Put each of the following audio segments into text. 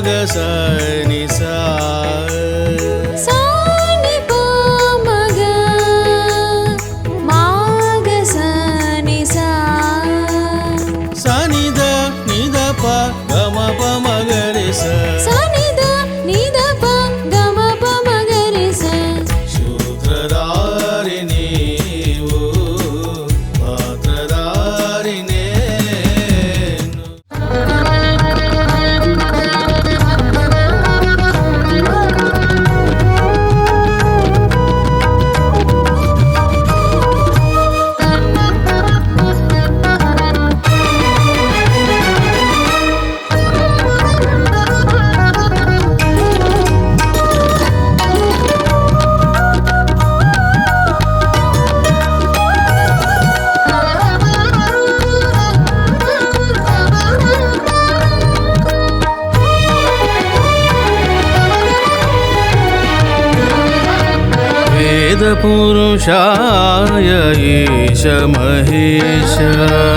మగ సని సా సాని ప మగ మగ సని సా సని ద నిద ప గమ ప మగ రి స సని ద నిద ప గమ ప మగ రి స సూత్రధారి నీవు పాత్రధారి నేను వేద పురుషాయ ఈశ మహేశ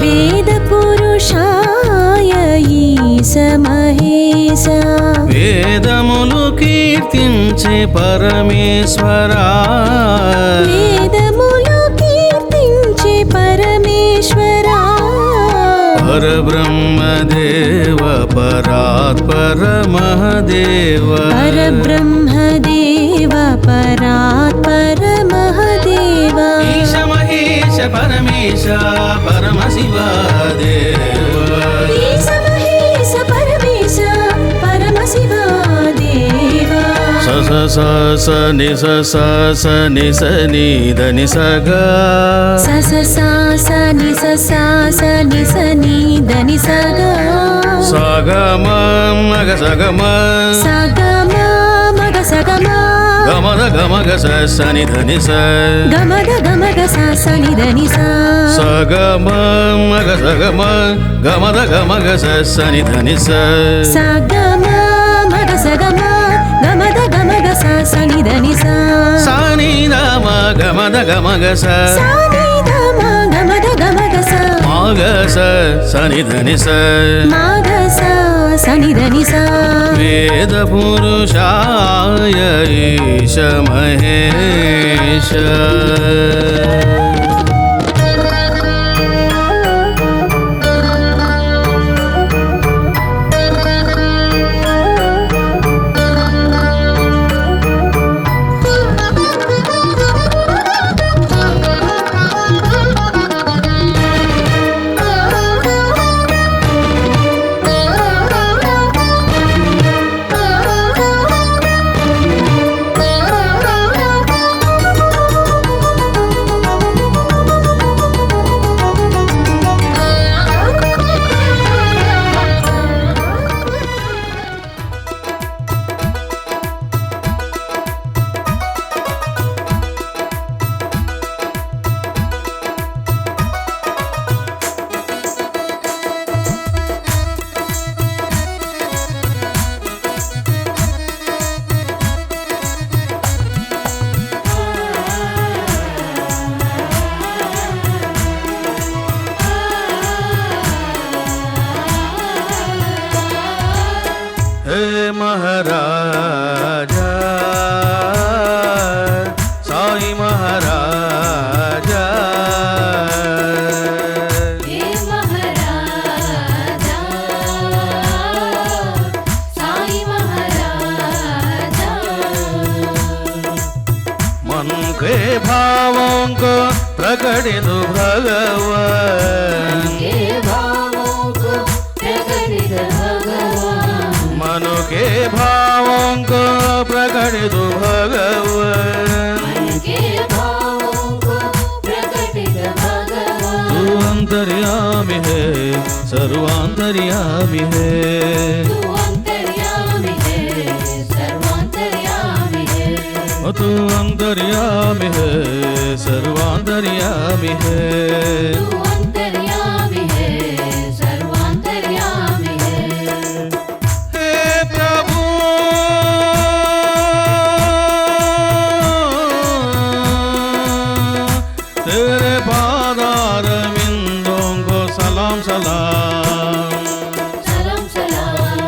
వేద పురుషాయ ఈశ మహేశ వేదములు కీర్తించే పరమేశ్వరా వేదములు కీర్తించే పరమేశ్వరా పరబ్రహ్మదేవ పరాత్పర మహదేవ పరబ్రహ్మదేవ పరాత్పర మహదేవ ఈశ మహేశ పరమేశ పరమశివ దేవ ఈశ మహేశ పరమేశ పరమశివ దేవ స స స స ని స స స ని స ని ద ని స గ స స స స ని స స స ని స ని ద ని స గ స గ మ మ గ స గ మ స గ మ మ గ స గ మ గ మ ద గ మ గ స స ని ధ ని స గ మ ద గ మ గ స స ని ద ని స స గ మ మ గ స గ మ గ మ ద గ మ గ స స ని ధ ని స స గ మ మ గ స గ మ గ మ ద గ మ గ స స ని ద ని స స ని ద మ గ మ ద గ మ గ స స ని ద మ గ మ ద గ మ గ స మ గ స స ని ధ ని స మ గ స స ని ద ని స వేద పురుషాయ ఈశ మహేశ హే మహారాజా సాయి మహారాజా హే మహారాజా సాయి మహారాజా मन के भावों को प्रकटित भगवान के भावों को प्रकटित भगवान मन के भावों को प्रकटित भगवान के भावों को प्रकटित भगवान तू अंतर्यामी है सर्वांतर्यामी है तू अंतर्यामी है सर्वांतर्यामी है तू अंतर्यामी है सर्वांतर्यामी है तू अंतर्यामी है सर्वांतर्यामी है हे प्रभु तेरे पादार विंदों को सलाम सलाम सलाम सलाम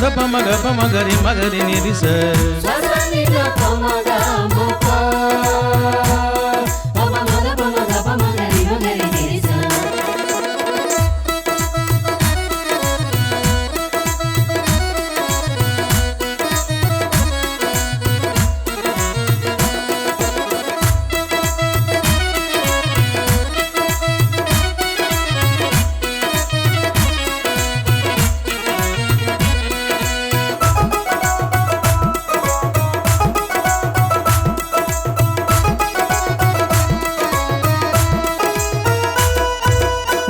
మద పమగ పమగరి మగరి నిరిస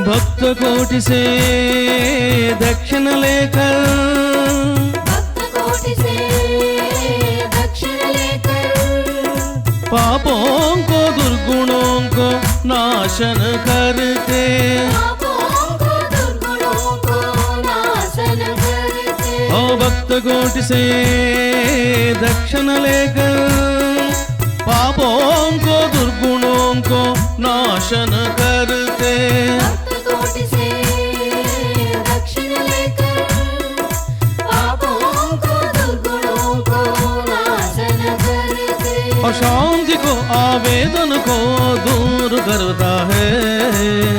भक्त कोटि से दक्षिण लेकर पापों को दुर्गुणों को नाशन करते ओ भक्त कोटि से दक्षिण लेकर पापों को दुर्गुणों को नाशन करते अशांति को आवेदन को दूर करता है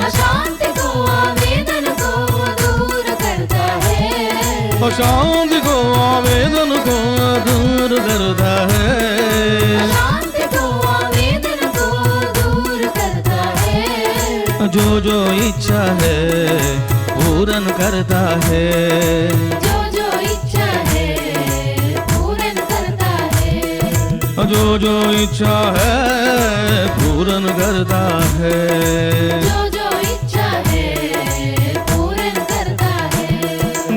अशांति को आवेदन को दूर करता है अशांति को आवेदन को दूर करता है अशांति को आवेदन को दूर करता है जो जो इच्छा है पूर्ण करता है जो जो इच्छा है पूर्ण करता है जो जो इच्छा है पूर्ण करता है जो जो इच्छा है पूर्ण करता है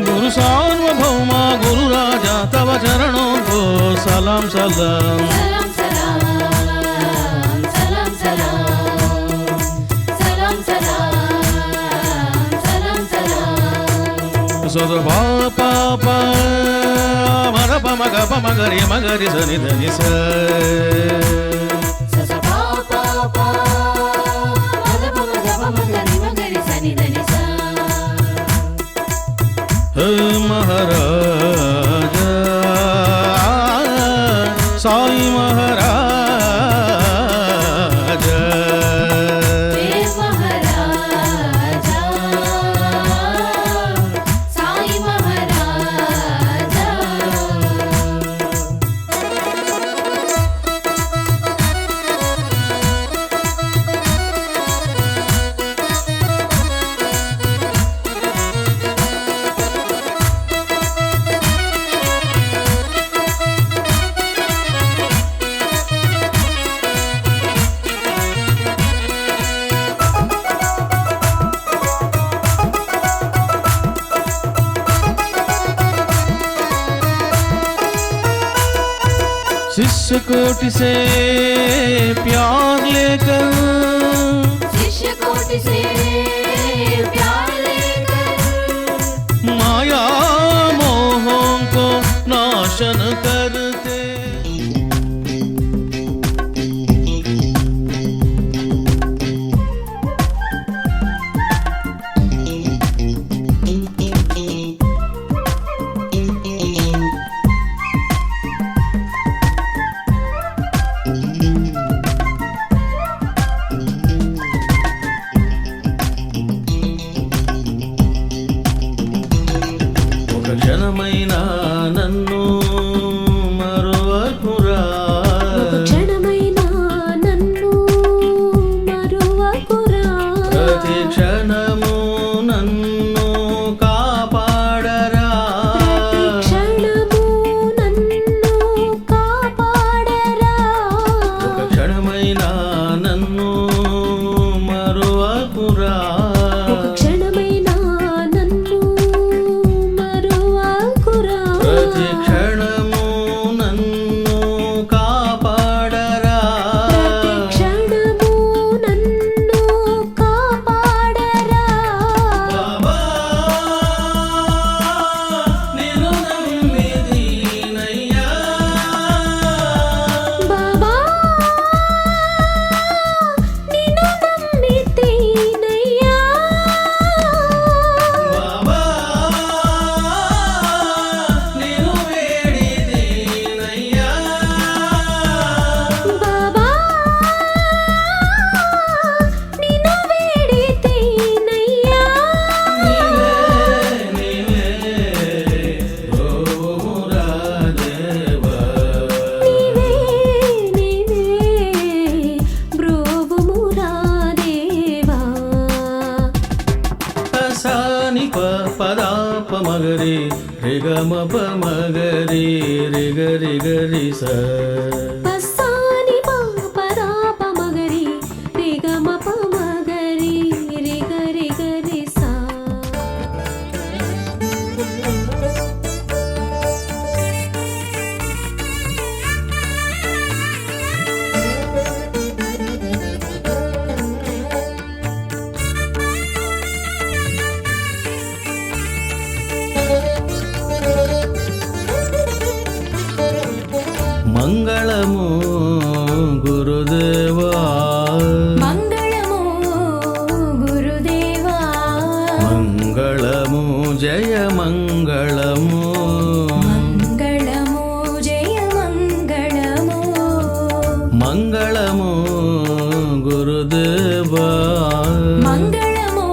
गुरु सार्वभौमा गुरु राजा तव चरणों को सलाम सलाम सलाम सलाम सलाम सलाम सलाम सलाम सलाम सद पा पा मद पमग पमगरि मगरि सनि धनि स महाराज साई महाराज साई महाराज शिष्य कोटि से प्यार लेकर शिष्य कोटि से प्यार लेकर माया मोहों को नाशन करते గమ పమ గరి రి గరి గరి స పస్సాని పద మగరి రి గమ మగరి రి గరి గరి సా మంగళము గురుదేవా మంగళము గురుదేవా మంగళము జయ మంగళము మంగళము జయ మంగళము మంగళము గురుదేవా మంగళము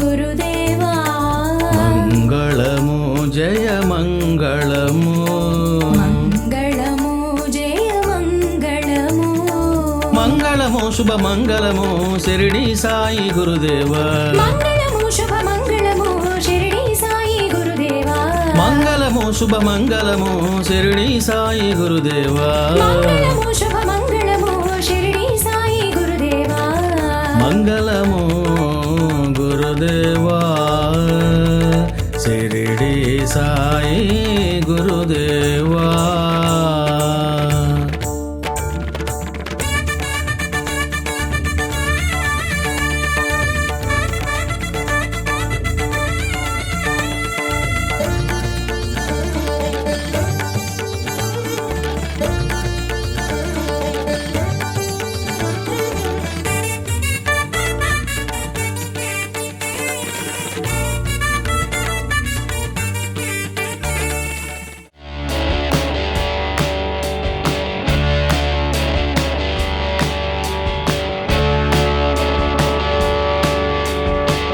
గురుదేవా మంగళము జయ మంగళము మంగళము జయ మంగళము మంగళము శుభ మంగళము శిరిడి సాయి గురుదేవా మంగళము శుభ మంగళము షిరిడి సాయి గురుదేవా మంగళము శుభ మంగళము శిరిడి సాయి గురుదేవా మంగళము శుభ మంగళము షిరిడి